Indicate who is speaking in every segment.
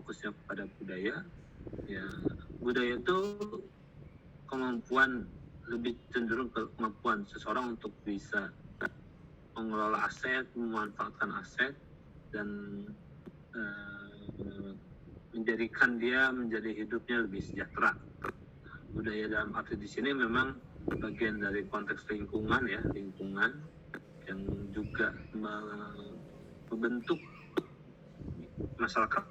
Speaker 1: fokusnya pada budaya, ya budaya itu kemampuan, lebih cenderung ke kemampuan seseorang untuk bisa mengelola aset, memanfaatkan aset, dan menjadikan dia menjadi hidupnya lebih sejahtera. Budaya dalam arti di sini memang bagian dari konteks lingkungan ya, lingkungan yang juga membentuk masyarakat.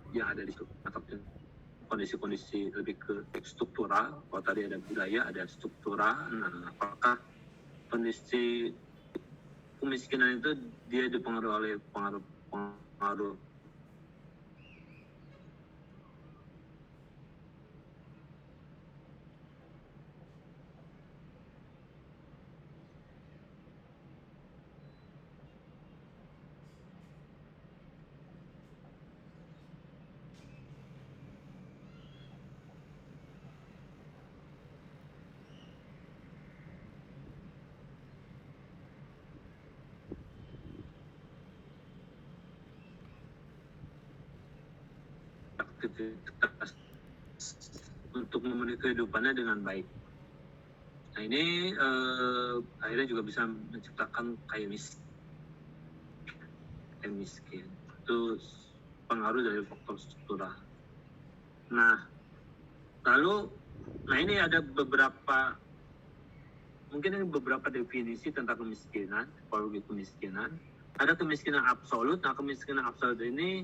Speaker 1: Yang ada di situ, atau kondisi-kondisi lebih ke struktural. Kalau tadi ada budaya, ada struktural. Nah, apakah kondisi kemiskinan itu dia dipengaruhi oleh pengaruh aktivitas untuk memenuhi kehidupannya dengan baik. Nah ini akhirnya juga bisa menciptakan kayak miskin. Itu pengaruh dari faktor struktural. Nah ini ada beberapa definisi tentang kemiskinan, tipologi kemiskinan. Ada kemiskinan absolut. Nah, kemiskinan absolut ini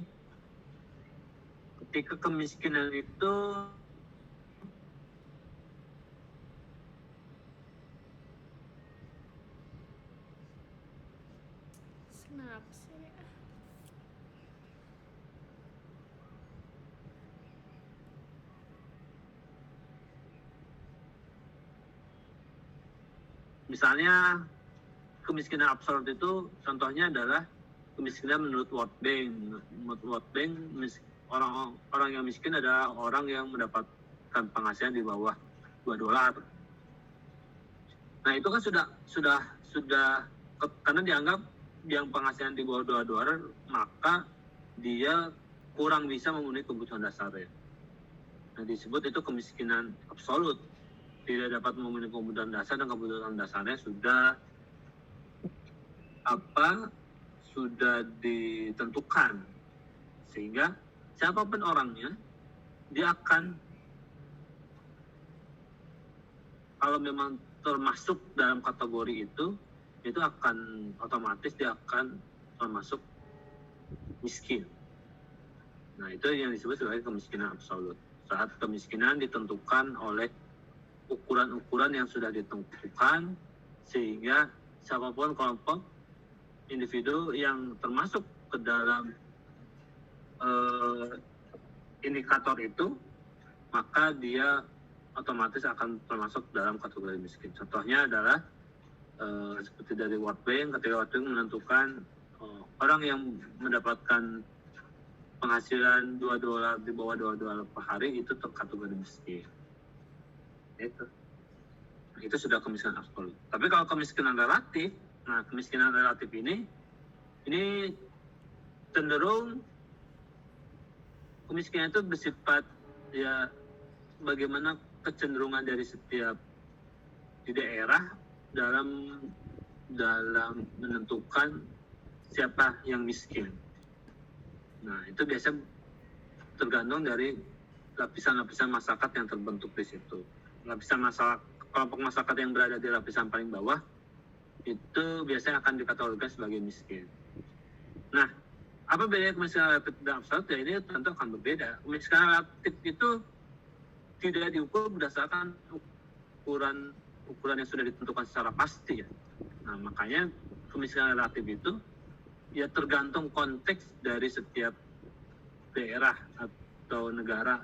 Speaker 1: ketika kemiskinan itu
Speaker 2: kenapa sih?
Speaker 1: Misalnya kemiskinan absolut itu contohnya adalah kemiskinan menurut World Bank. Menurut World Bank, orang yang miskin adalah orang yang mendapatkan penghasilan di bawah $2. Nah itu kan sudah karena dianggap yang penghasilan di bawah $2, maka dia kurang bisa memenuhi kebutuhan dasarnya. Nah disebut itu kemiskinan absolut. Tidak dapat memenuhi kebutuhan dasar, dan kebutuhan dasarnya sudah ditentukan, sehingga siapapun orangnya, dia akan, kalau memang termasuk dalam kategori itu akan otomatis dia akan termasuk miskin. Nah itu yang disebut sebagai kemiskinan absolut. Saat kemiskinan ditentukan oleh ukuran-ukuran yang sudah ditentukan, sehingga siapapun kelompok individu yang termasuk ke dalam indikator itu, maka dia otomatis akan termasuk dalam kategori miskin. Contohnya adalah seperti dari World Bank, ketika World Bank menentukan orang yang mendapatkan penghasilan $2, di bawah $2 per hari itu terkategori miskin. Itu sudah kemiskinan absolut. Tapi kalau kemiskinan relatif, nah kemiskinan relatif ini cenderung kemiskinan itu bersifat ya bagaimana kecenderungan dari setiap di daerah dalam menentukan siapa yang miskin. Nah itu biasanya tergantung dari lapisan-lapisan masyarakat yang terbentuk di situ. Kelompok masyarakat yang berada di lapisan paling bawah itu biasanya akan dikategorikan sebagai miskin. Nah, apa bedanya kemiskinan relatif dan absolut? Ya ini tentu akan berbeda. Kemiskinan relatif itu tidak diukur berdasarkan ukuran yang sudah ditentukan secara pasti ya. Nah, makanya kemiskinan relatif itu ya tergantung konteks dari setiap daerah atau negara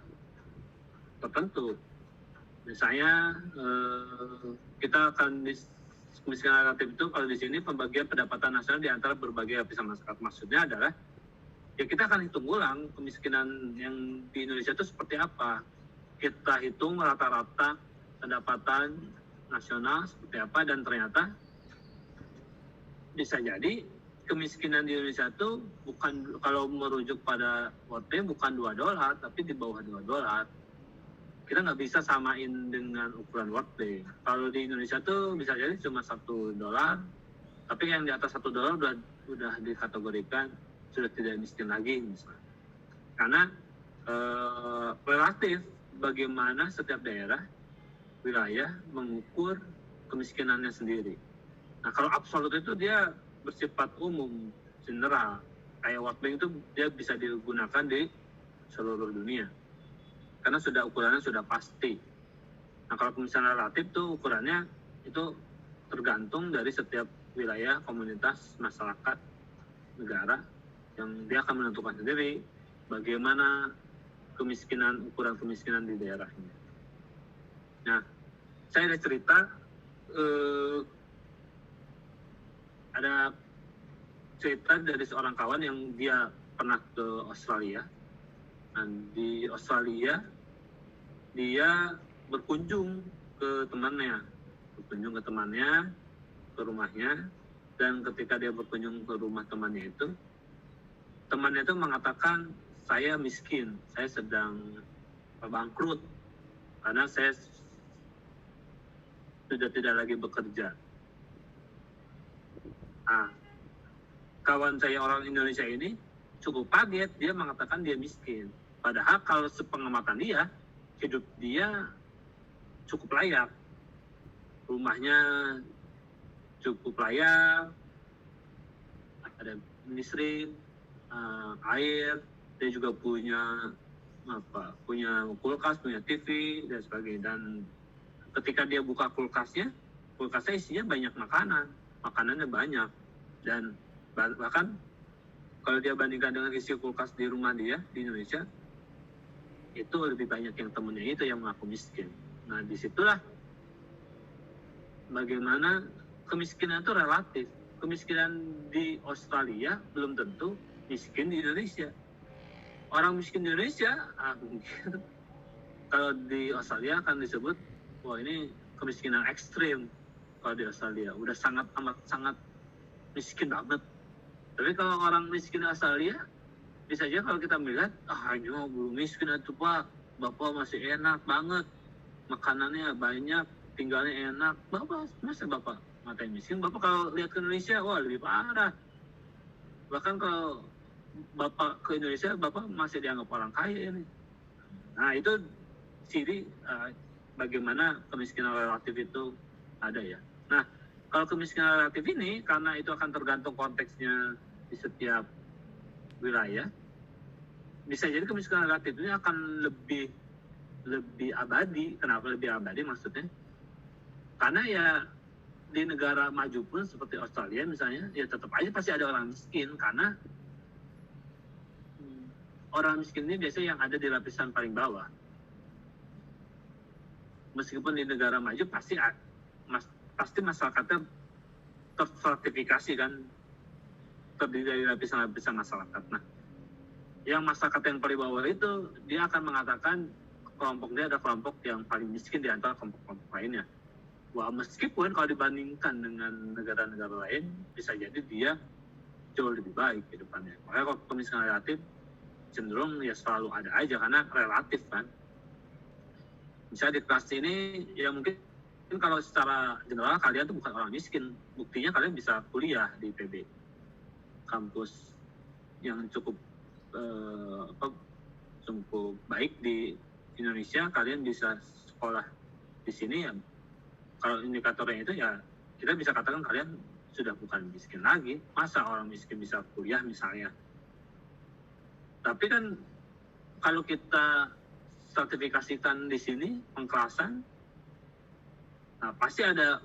Speaker 1: tertentu. Misalnya kita akan kemiskinan relatif itu kalau di sini pembagian pendapatan nasional di antara berbagai lapisan masyarakat. Maksudnya adalah ya kita akan hitung ulang kemiskinan yang di Indonesia itu seperti apa. Kita hitung rata-rata pendapatan nasional seperti apa, dan ternyata bisa jadi kemiskinan di Indonesia itu bukan, kalau merujuk pada World Bank, bukan $2, tapi di bawah $2. Kita nggak bisa samain dengan ukuran World Bank. Kalau di Indonesia tuh bisa jadi cuma $1, tapi yang di atas $1 udah dikategorikan sudah tidak miskin lagi misalnya. Karena relatif bagaimana setiap daerah, wilayah mengukur kemiskinannya sendiri. Nah, kalau absolut itu dia bersifat umum, general. Kayak World Bank itu dia bisa digunakan di seluruh dunia. Karena ukurannya sudah pasti. Nah, kalau kemiskinan relatif tuh ukurannya itu tergantung dari setiap wilayah, komunitas, masyarakat, negara, yang dia akan menentukan sendiri bagaimana ukuran kemiskinan di daerahnya. Nah, saya ada cerita, ada cerita dari seorang kawan yang dia pernah ke Australia. Dan di Australia dia berkunjung ke temannya, ke rumahnya, dan ketika dia berkunjung ke rumah temannya itu mengatakan, saya miskin, saya sedang bangkrut karena saya sudah tidak lagi bekerja. Nah, kawan saya orang Indonesia ini cukup kaget, dia mengatakan dia miskin. Padahal kalau sepengamatan dia, hidup dia cukup layak. Rumahnya cukup layak, ada listrik, air, dia juga punya kulkas, punya TV dan sebagainya. Dan ketika dia buka kulkasnya isinya banyak makanannya banyak, dan bahkan kalau dia bandingkan dengan isi kulkas di rumah dia di Indonesia, itu lebih banyak yang temennya itu yang mengaku miskin. Nah, disitulah bagaimana kemiskinan itu relatif. Kemiskinan di Australia belum tentu miskin di Indonesia. Orang miskin di Indonesia mungkin kalau di Australia akan disebut, wah ini kemiskinan ekstrim. Kalau di Australia udah sangat miskin banget. Tapi kalau orang miskin di Australia, bisa aja kalau kita melihat, ini belum miskin itu Pak, Bapak masih enak banget, makanannya banyak, tinggalnya enak. Masa Bapak ngatain miskin? Bapak kalau lihat ke Indonesia, wah lebih parah. Bahkan kalau Bapak ke Indonesia, Bapak masih dianggap orang kaya ini. Nah, itu ciri bagaimana kemiskinan relatif itu ada ya. Nah, kalau kemiskinan relatif ini, karena itu akan tergantung konteksnya di setiap wilayah, bisa jadi kemiskinan relatif ini akan lebih abadi. Kenapa lebih abadi maksudnya? Karena ya di negara maju pun seperti Australia misalnya, ya tetap aja pasti ada orang miskin, karena orang miskin ini biasanya yang ada di lapisan paling bawah. Meskipun di negara maju pasti masyarakatnya terstratifikasi kan, terdiri dari lapisan-lapisan masyarakat. Nah, yang masyarakat yang paling bawah itu dia akan mengatakan kelompok dia ada kelompok yang paling miskin di antara kelompok-kelompok lainnya. Wah, meskipun kalau dibandingkan dengan negara-negara lain, bisa jadi dia jauh lebih baik ke depannya. Makanya kalau kemiskinan relatif cenderung ya selalu ada aja, karena relatif kan. Misalnya di kelas ini, ya mungkin kalau secara general kalian tuh bukan orang miskin. Buktinya kalian bisa kuliah di IPB, kampus yang cukup cukup baik di Indonesia. Kalian bisa sekolah di sini ya. Kalau indikatornya itu ya kita bisa katakan kalian sudah bukan miskin lagi. Masa orang miskin bisa kuliah misalnya? Tapi kan kalau kita sertifikasikan di sini pengkelasan, nah pasti ada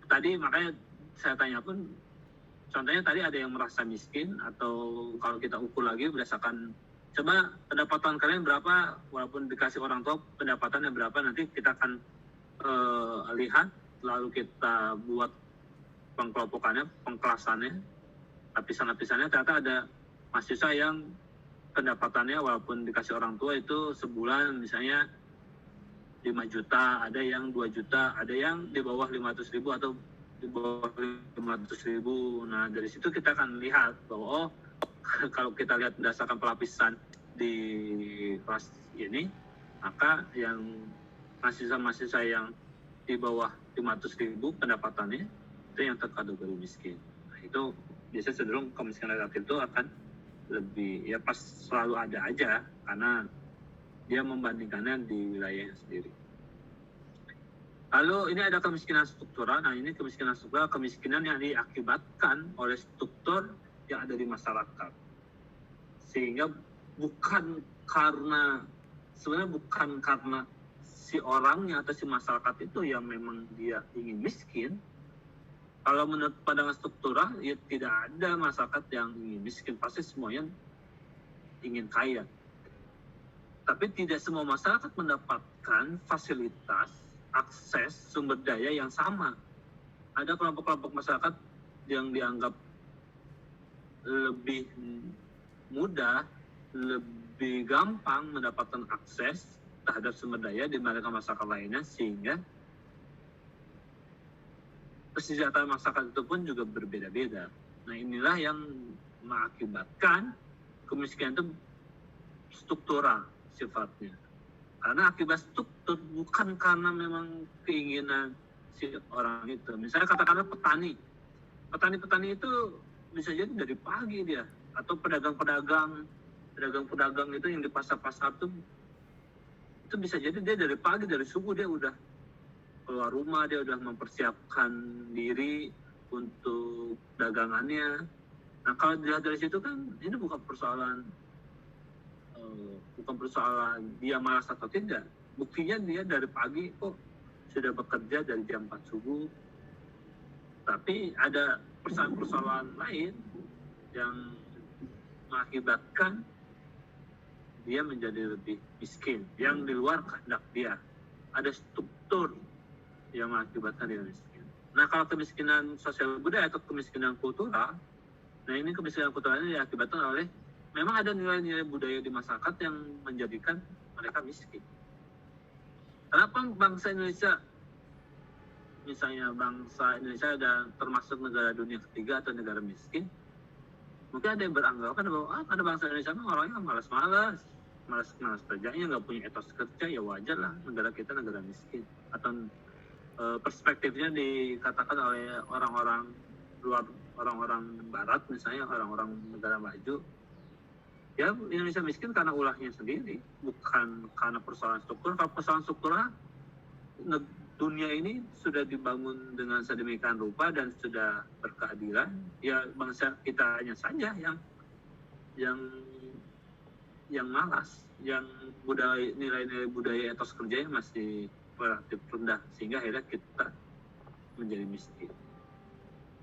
Speaker 1: tadi, makanya saya tanya pun, contohnya tadi ada yang merasa miskin, atau kalau kita ukur lagi berdasarkan, coba pendapatan kalian berapa, walaupun dikasih orang tua pendapatannya berapa, nanti kita akan lihat, lalu kita buat pengkelompokannya, pengkelasannya, lapisan-lapisannya, ternyata ada mahasiswa yang pendapatannya walaupun dikasih orang tua itu sebulan misalnya 5 juta, ada yang 2 juta, ada yang di bawah 500.000 atau di bawah 500.000. Nah, dari situ kita akan lihat bahwa kalau kita lihat berdasarkan pelapisan di kelas ini, maka yang mahasiswa-mahasiswa yang di bawah 500.000 pendapatannya itu yang terkategori miskin. Nah, itu biasanya cenderung kemiskinan relatif itu akan lebih ya pas selalu ada aja karena dia membandingkannya di wilayahnya sendiri. Lalu ini ada kemiskinan struktural. Nah, ini kemiskinan struktural, kemiskinan yang diakibatkan oleh struktur yang ada di masyarakat. Sehingga sebenarnya bukan karena si orangnya atau si masyarakat itu yang memang dia ingin miskin. Kalau menurut pandangan struktural, ya tidak ada masyarakat yang ingin miskin. Pasti semuanya ingin kaya. Tapi tidak semua masyarakat mendapatkan fasilitas, akses, sumber daya yang sama. Ada kelompok-kelompok masyarakat yang dianggap lebih mudah, lebih gampang mendapatkan akses terhadap sumber daya dibandingkan masyarakat lainnya, sehingga kesejahteraan masyarakat itu pun juga berbeda-beda. Nah, inilah yang mengakibatkan kemiskinan itu struktural sifatnya. Karena akibat struktur, bukan karena memang keinginan si orang itu. Misalnya katakanlah petani itu bisa jadi dari pagi dia, atau pedagang-pedagang itu yang di pasar-pasar itu bisa jadi dia dari pagi, dari subuh dia udah keluar rumah, dia udah mempersiapkan diri untuk dagangannya. Nah, kalau dilihat dari situ kan ini bukan persoalan dia malas atau tidak. Buktinya dia dari pagi kok sudah bekerja dari jam 4 subuh. Tapi ada persoalan lain yang mengakibatkan dia menjadi lebih miskin, yang di luar kehendak dia. Ada struktur yang mengakibatkan dia miskin. Nah, kalau kemiskinan sosial budaya atau kemiskinan kultural, nah ini kemiskinan kultural ini diakibatkan oleh memang ada nilai-nilai budaya di masyarakat yang menjadikan mereka miskin. Kenapa bangsa Indonesia, misalnya bangsa Indonesia dan termasuk negara dunia ketiga atau negara miskin? Mungkin ada yang beranggapan bahwa ada bangsa Indonesia memang orangnya malas kerjanya, nggak punya etos kerja, ya wajar lah negara kita negara miskin. Atau perspektifnya dikatakan oleh orang-orang luar, orang-orang barat misalnya, orang-orang negara maju, ya Indonesia miskin karena ulahnya sendiri, bukan karena persoalan struktur. Kalau persoalan struktural, dunia ini sudah dibangun dengan sedemikian rupa dan sudah berkeadilan, ya bangsa kita hanya saja yang malas, yang nilai-nilai budaya etos kerjanya masih relatif rendah, sehingga akhirnya kita menjadi miskin.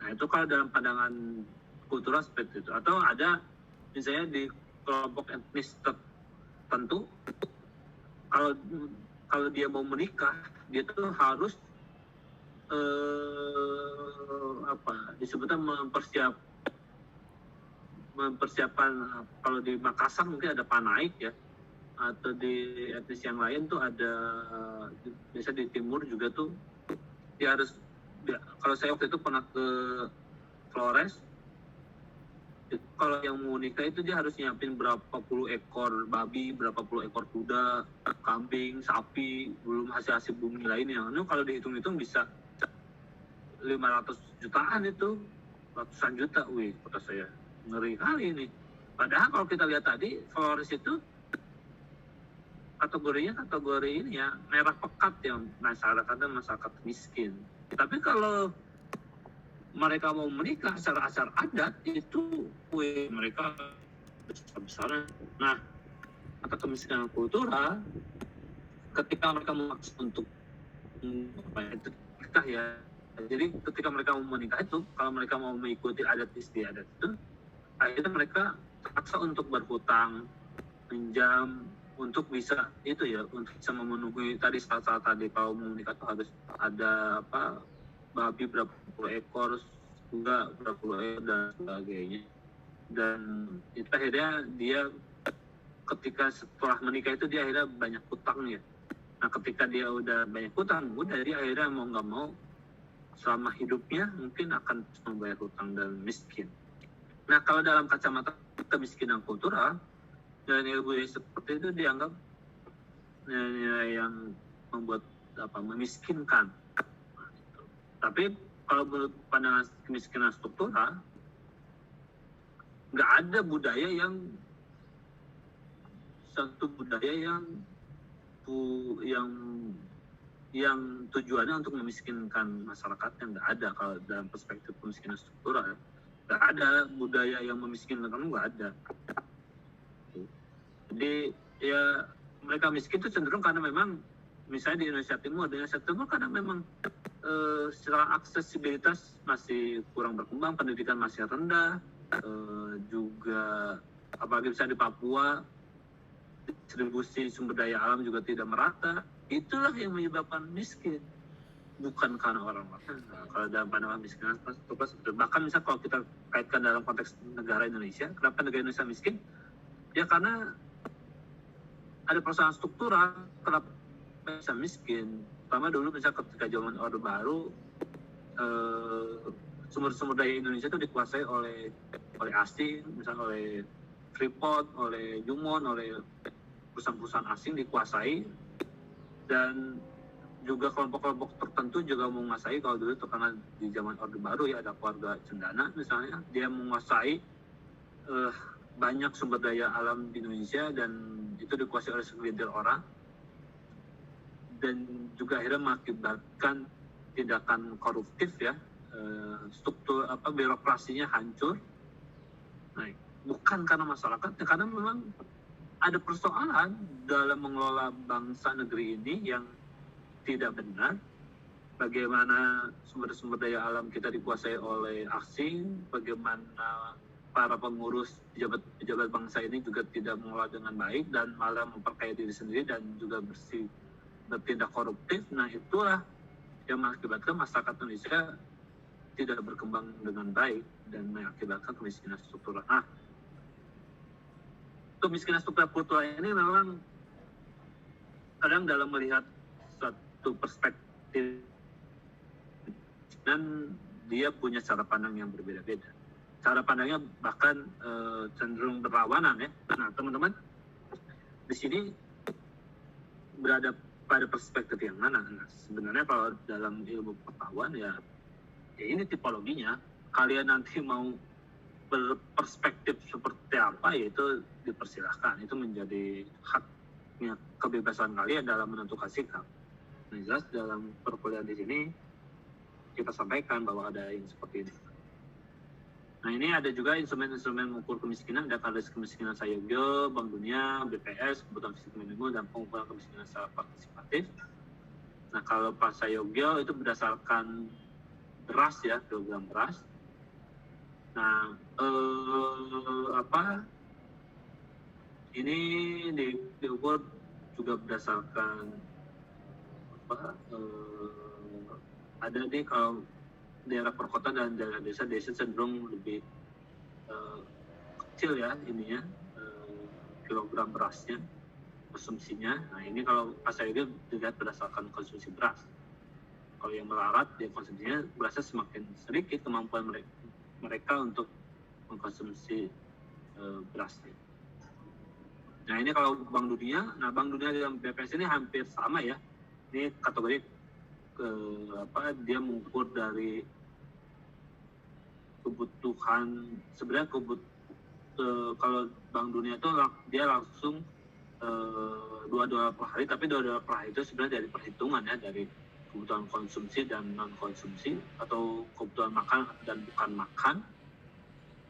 Speaker 1: Nah, itu kalau dalam pandangan kultural seperti itu. Atau ada misalnya di kelompok etnis tertentu, kalau dia mau menikah, dia tuh harus disebutnya mempersiapkan. Kalau di Makassar mungkin ada panaik ya, atau di etnis yang lain tuh ada, biasa di timur juga tuh dia harus, kalau saya waktu itu pernah ke Flores, kalau yang mau nikah itu dia harus nyiapin berapa puluh ekor babi, berapa puluh ekor kuda, kambing, sapi, belum hasil-hasil bumi lainnya. Nah, kalau dihitung-hitung bisa 500 jutaan itu, ratusan juta, kata saya ngeri kali ini. Padahal kalau kita lihat tadi, Flores itu kategori ini ya, merah pekat ya, masyarakat miskin. Tapi kalau mereka mau menikah secara adat itu, mereka besar-besaran. Nah, atau kemiskinan kultural, ketika mereka memaksa untuk menikah ya, jadi ketika mereka mau menikah itu, kalau mereka mau mengikuti adat istiadat itu, akhirnya mereka terpaksa untuk berhutang, pinjam, untuk bisa memenuhi tadi syarat tadi. Kalau mau menikah itu harus ada babi berapa puluh ekor, kuda berapa puluh ekor dan sebagainya. dan itu akhirnya dia ketika setelah menikah itu dia akhirnya banyak hutang ya. Nah ketika dia udah banyak hutang, udah dia akhirnya mau nggak mau selama hidupnya mungkin akan terus membayar hutang dan miskin. Nah kalau dalam kacamata kemiskinan kultural, nilai-nilai seperti itu dianggap nilai yang membuat memiskinkan. Tapi kalau menurut pandangan kemiskinan struktural, nggak ada budaya yang satu budaya yang tujuannya untuk memiskinkan masyarakat yang nggak ada. Kalau dalam perspektif kemiskinan struktural nggak ada budaya yang memiskinkan, nggak ada. Jadi ya mereka miskin itu cenderung karena memang misalnya di Indonesia Timur karena memang secara aksesibilitas masih kurang berkembang, pendidikan masih rendah, juga apalagi misalnya di Papua distribusi sumber daya alam juga tidak merata. Itulah yang menyebabkan miskin, bukan karena orang-orang. Nah, kalau dalam pandangan miskin, bahkan misalnya kalau kita kaitkan dalam konteks negara Indonesia, kenapa negara Indonesia miskin? Ya karena ada persoalan struktural kenapa bisa miskin. Pertama dulu misalnya ketika zaman Orde Baru, sumber-sumber daya Indonesia itu dikuasai oleh asing, misalnya oleh Freeport, oleh Jumon, oleh perusahaan-perusahaan asing dikuasai, dan juga kelompok-kelompok tertentu juga menguasai. Kalau dulu itu karena di zaman Orde Baru ya ada keluarga Cendana misalnya, dia menguasai banyak sumber daya alam di Indonesia dan itu dikuasai oleh segelintir orang, dan juga akhirnya mengakibatkan tindakan koruptif ya, struktur birokrasinya hancur. Nah, bukan karena masyarakat, karena memang ada persoalan dalam mengelola bangsa negeri ini yang tidak benar. Bagaimana sumber-sumber daya alam kita dikuasai oleh asing, bagaimana para pengurus pejabat bangsa ini juga tidak mengelola dengan baik dan malah memperkaya diri sendiri dan juga bertindak koruptif. Nah itulah yang mengakibatkan masyarakat Indonesia tidak berkembang dengan baik dan mengakibatkan kemiskinan struktural. Nah, kemiskinan struktural kultural ini memang kadang dalam melihat suatu perspektif dan dia punya cara pandang yang berbeda-beda. Cara pandangnya bahkan cenderung berlawanan ya. Nah teman-teman di sini berada pada perspektif yang mana? Nah, sebenarnya kalau dalam ilmu pengetahuan ya ini tipologinya. Kalian nanti mau berperspektif seperti apa, yaitu dipersilahkan. Itu menjadi haknya, kebebasan kalian dalam menentukan sikap. Nah, jelas dalam perkuliahan di sini kita sampaikan bahwa ada yang seperti ini. Nah, ini ada juga instrumen-instrumen mengukur kemiskinan, ada Kades Kemiskinan Sayogyo, Bank Dunia, BPS, Kebutuhan Fisik Minimum, dan Pengukuran Kemiskinan secara partisipatif. Nah, kalau Pak Sayogyo itu berdasarkan beras ya, kilogram beras. Nah, ini diukur juga berdasarkan ada nih kalau daerah perkotaan dan daerah desa cenderung lebih kecil ya ininya, kilogram berasnya, konsumsinya. Nah ini kalau pas saya dilihat berdasarkan konsumsi beras. Kalau yang melarat dia konsumsinya berasnya semakin sedikit kemampuan mereka untuk mengkonsumsi berasnya. Nah ini kalau Bank Dunia, Bank Dunia dan BPS ini hampir sama ya. Ini kategori dia mengukur dari kebutuhan. Sebenarnya kalau Bank Dunia itu dia langsung $2 per hari, tapi $2 per hari itu sebenarnya dari perhitungan ya, dari kebutuhan konsumsi dan non konsumsi atau kebutuhan makan dan bukan makan.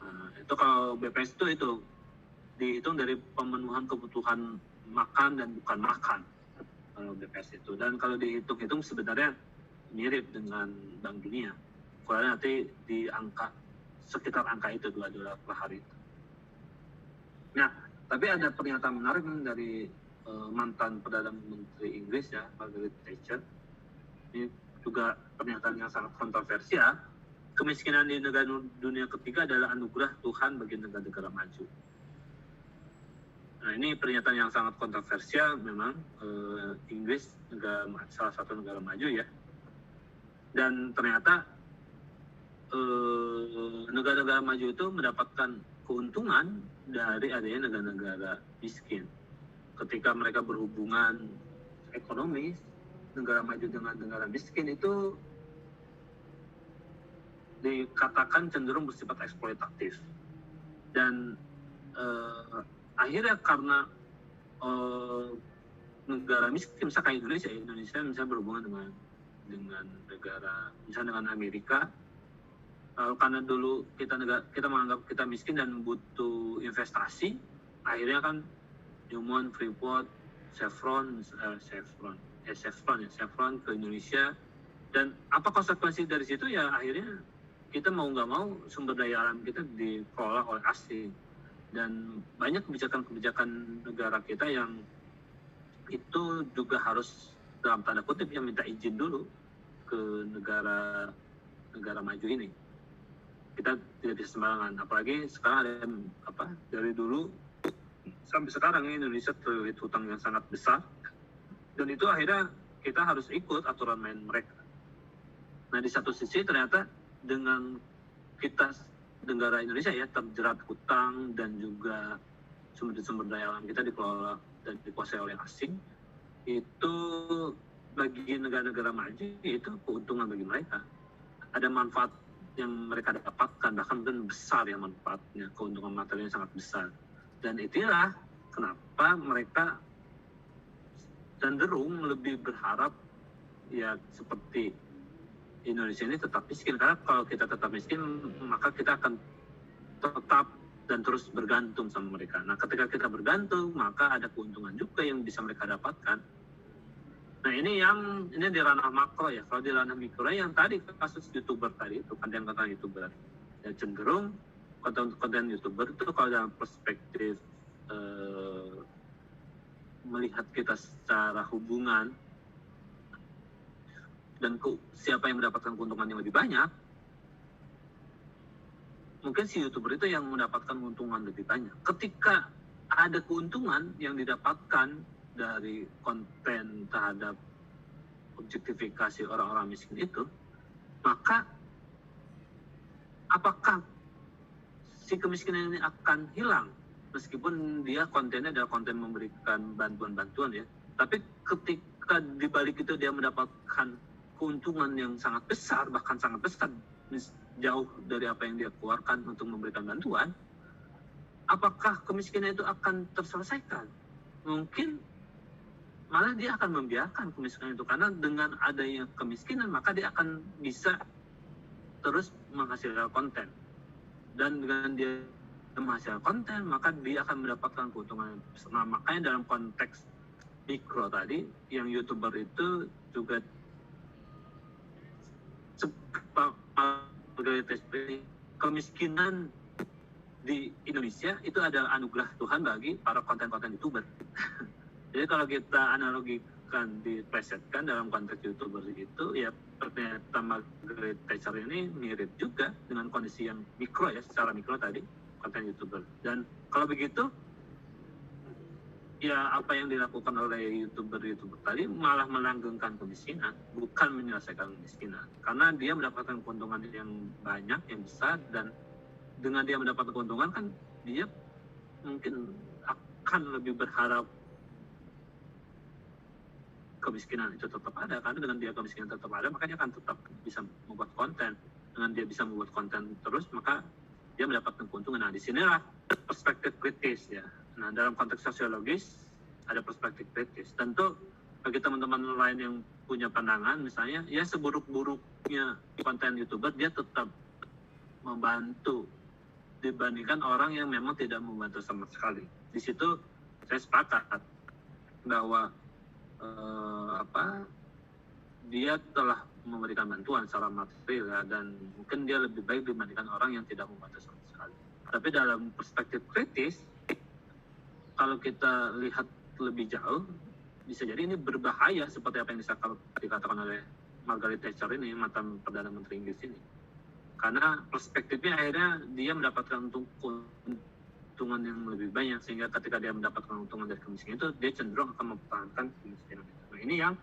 Speaker 1: Nah, itu kalau BPS itu dihitung dari pemenuhan kebutuhan makan dan bukan makan kalau BPS itu. Dan kalau dihitung-hitung sebenarnya mirip dengan Bank Dunia. Ukurannya nanti di sekitar angka itu $2 per hari. Nah, tapi ada pernyataan menarik dari mantan Perdana Menteri Inggris ya, Margaret Thatcher. Ini juga pernyataan yang sangat kontroversial. kemiskinan di negara dunia ketiga adalah anugerah Tuhan bagi negara-negara maju. Nah, ini pernyataan yang sangat kontroversial memang. Inggris salah satu negara maju ya, dan ternyata negara-negara maju itu mendapatkan keuntungan dari adanya negara-negara miskin. Ketika mereka berhubungan ekonomis, negara maju dengan negara miskin itu dikatakan cenderung bersifat eksploitatif. Dan akhirnya karena negara miskin, misalnya Indonesia misalnya berhubungan dengan negara, misalnya dengan Amerika, karena dulu kita menganggap kita miskin dan butuh investasi, akhirnya kan Newmont, Freeport, Chevron ke Indonesia. Dan apa konsekuensi dari situ? Ya akhirnya kita mau nggak mau sumber daya alam kita dikelola oleh asing, dan banyak kebijakan-kebijakan negara kita yang itu juga harus dalam tanda kutip yang minta izin dulu ke negara maju ini. Kita tidak bisa sembarangan, apalagi sekarang ada dari dulu sampai sekarang Indonesia terlilit hutang yang sangat besar, dan itu akhirnya kita harus ikut aturan main mereka. Nah, di satu sisi ternyata dengan kita negara Indonesia ya terjerat hutang dan juga sumber daya alam kita dikelola dan dikuasai oleh asing, itu bagi negara-negara maju itu keuntungan bagi mereka. Ada manfaat yang mereka dapatkan, bahkan mungkin besar ya manfaatnya, keuntungan materialnya sangat besar. Dan itulah kenapa mereka cenderung lebih berharap ya seperti Indonesia ini tetap miskin, karena kalau kita tetap miskin maka kita akan tetap dan terus bergantung sama mereka. Nah, ketika kita bergantung maka ada keuntungan juga yang bisa mereka dapatkan. Nah, ini di ranah makro ya. Kalau di ranah mikro yang tadi kasus YouTuber tadi itu, konten-konten YouTuber ya, cenderung konten YouTuber itu kalau dalam perspektif melihat kita secara hubungan dan siapa yang mendapatkan keuntungan yang lebih banyak, mungkin si YouTuber itu yang mendapatkan keuntungan lebih banyak. Ketika ada keuntungan yang didapatkan dari konten terhadap objektifikasi orang-orang miskin itu, maka apakah si kemiskinan ini akan hilang? Meskipun dia kontennya adalah konten memberikan bantuan-bantuan ya, tapi ketika dibalik itu dia mendapatkan keuntungan yang sangat besar, bahkan sangat besar, jauh dari apa yang dia keluarkan untuk memberikan bantuan, apakah kemiskinan itu akan terselesaikan? Mungkin malah dia akan membiarkan kemiskinan itu, karena dengan adanya kemiskinan maka dia akan bisa terus menghasilkan konten, dan dengan dia menghasilkan konten maka dia akan mendapatkan keuntungan. Nah, makanya dalam konteks mikro tadi yang YouTuber itu juga kemiskinan di Indonesia itu adalah anugerah Tuhan bagi para konten-konten YouTuber. Jadi kalau kita analogikan, diplesetkan dalam konteks YouTuber itu, ya pernyataan Margaret Thatcher ini mirip juga dengan kondisi yang mikro ya, secara mikro tadi, konten YouTuber. Dan kalau begitu, ya apa yang dilakukan oleh YouTuber tadi malah melanggengkan kemiskinan, bukan menyelesaikan kemiskinan. Karena dia mendapatkan keuntungan yang banyak, yang besar, dan dengan dia mendapatkan keuntungan kan dia mungkin akan lebih berharap kemiskinan itu tetap ada, karena dengan dia kemiskinan tetap ada maka dia akan tetap bisa membuat konten. Dengan dia bisa membuat konten terus maka dia mendapatkan keuntungan. Nah, disinilah perspektif kritis ya. Nah, dalam konteks sosiologis ada perspektif kritis. Tentu bagi teman-teman lain yang punya pandangan, misalnya ya seburuk-buruknya konten YouTuber dia tetap membantu dibandingkan orang yang memang tidak membantu sama sekali. Di situ saya sepakat bahwa dia telah memberikan bantuan secara material ya, dan mungkin dia lebih baik dibandingkan orang yang tidak membantu sama sekali. Tapi dalam perspektif kritis, kalau kita lihat lebih jauh, bisa jadi ini berbahaya seperti apa yang dikatakan oleh Margaret Thatcher ini, mantan Perdana Menteri Inggris ini. karena perspektifnya akhirnya dia mendapatkan keuntungan yang lebih banyak, sehingga ketika dia mendapatkan keuntungan dari kemiskinan itu dia cenderung akan mempertahankan kemiskinan itu. Nah ini yang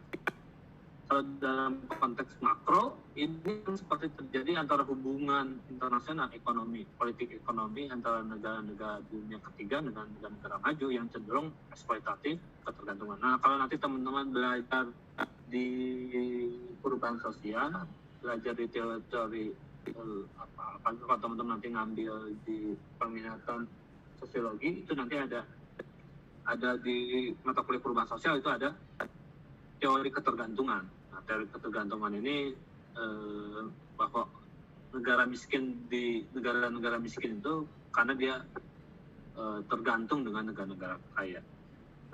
Speaker 1: kalau dalam konteks makro ini seperti terjadi antara hubungan internasional ekonomi, politik ekonomi antara negara-negara dunia ketiga dengan negara-negara maju yang cenderung eksploitatif, ketergantungan. Nah kalau nanti teman-teman belajar di perubahan sosial, belajar di teori kalau teman-teman nanti ngambil di peminatan sosiologi itu nanti ada di mata kuliah perubahan sosial itu ada teori ketergantungan. Nah, teori ketergantungan ini bahwa negara negara miskin itu karena dia tergantung dengan negara-negara kaya.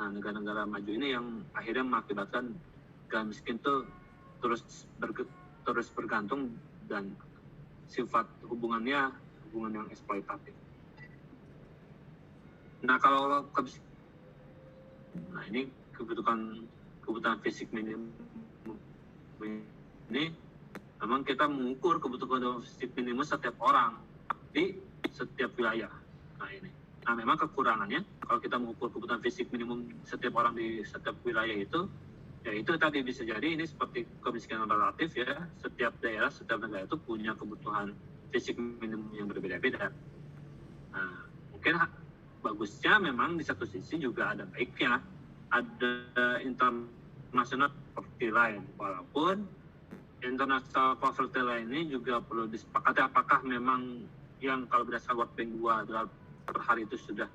Speaker 1: Nah, negara-negara maju ini yang akhirnya mengakibatkan negara miskin itu terus bergantung dan sifat hubungan yang eksploitatif. Nah, kalau ini kebutuhan fisik minimum ini memang kita mengukur kebutuhan fisik minimum setiap orang di setiap wilayah. Nah memang kekurangannya kalau kita mengukur kebutuhan fisik minimum setiap orang di setiap wilayah itu, ya itu tadi bisa jadi ini seperti kemiskinan relatif ya, setiap daerah, setiap negara itu punya kebutuhan fisik minimum yang berbeda-beda. Nah mungkin bagusnya memang di satu sisi juga ada baiknya, ada international poverty line, walaupun international poverty line ini juga perlu disepakati apakah memang yang kalau berdasarkan World Bank 2 adalah per hari itu sudah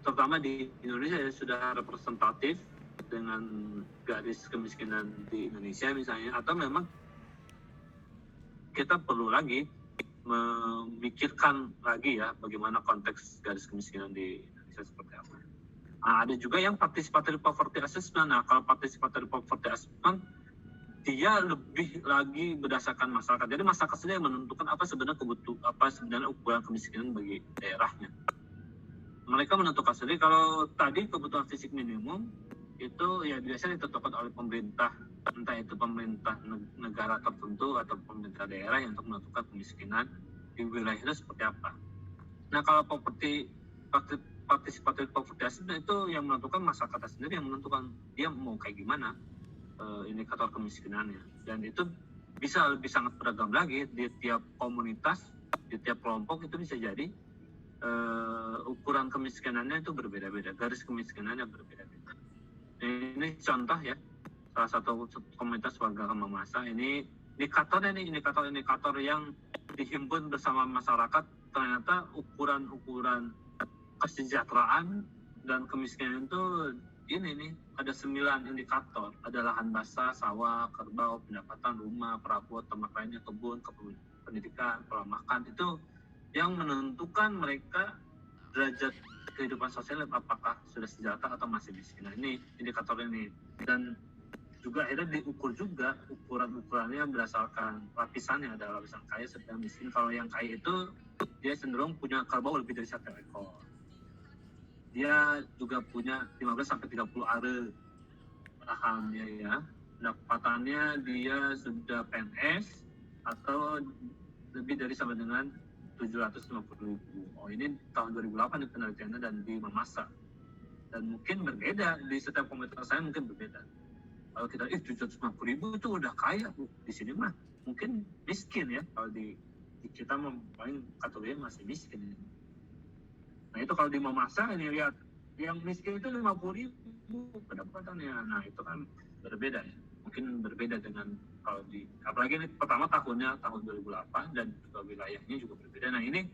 Speaker 1: terutama di Indonesia ya, sudah representatif dengan garis kemiskinan di Indonesia misalnya, atau memang kita perlu lagi memikirkan lagi ya bagaimana konteks garis kemiskinan di Indonesia seperti apa. Nah, ada juga yang participatory poverty assessment. Nah, kalau participatory poverty assessment dia lebih lagi berdasarkan masyarakat. Jadi masyarakat sendiri menentukan apa sebenarnya ukuran kemiskinan bagi daerahnya. Mereka menentukan sendiri. Kalau tadi kebutuhan fisik minimum itu ya biasanya ditentukan oleh pemerintah, entah itu pemerintah negara tertentu atau pemerintah daerah yang untuk menentukan kemiskinan di wilayah itu seperti apa. Nah, kalau participatory poverty assessment itu yang menentukan masyarakat sendiri, yang menentukan dia mau kayak gimana indikator kemiskinannya, dan itu bisa lebih sangat beragam lagi di tiap komunitas, di tiap kelompok itu bisa jadi ukuran kemiskinannya itu berbeda-beda, garis kemiskinannya berbeda-beda. Ini contoh ya, salah satu komunitas warga Mamasa ini indikator yang dihimpun bersama masyarakat, ternyata ukuran kesejahteraan dan kemiskinan itu ini nih ada 9 indikator, ada lahan basah, sawah, kerbau, pendapatan, rumah, perabot, ternak lainnya, kebun, pendidikan, pola makan, itu yang menentukan mereka derajat kehidupan sosial apakah sudah sejahtera atau masih miskin. Nah, ini indikator ini, dan juga akhirnya diukur juga ukurannya berdasarkan lapisannya, ada lapisan kaya, sedang, miskin. Kalau yang kaya itu dia cenderung punya kerbau lebih dari 1 ekor. Dia juga punya 15-30 are lahannya ya. Pendapatannya dia sudah PNS atau lebih dari sama dengan 750.000. Oh, ini tahun 2008 di penelitiannya dan di Mamasa. Dan mungkin berbeda di setiap komunitas saya, mungkin berbeda. Kalau kita 750.000 itu udah kaya, di sini mah mungkin miskin ya. Kalau di kita paling kategori masih miskin. Nah itu kalau di Mamasa ini lihat yang miskin itu 50.000 pendapatannya. Nah itu kan berbeda ya. Mungkin berbeda dengan kalau apalagi ini pertama tahunnya tahun 2008 dan juga wilayahnya juga berbeda. Nah ini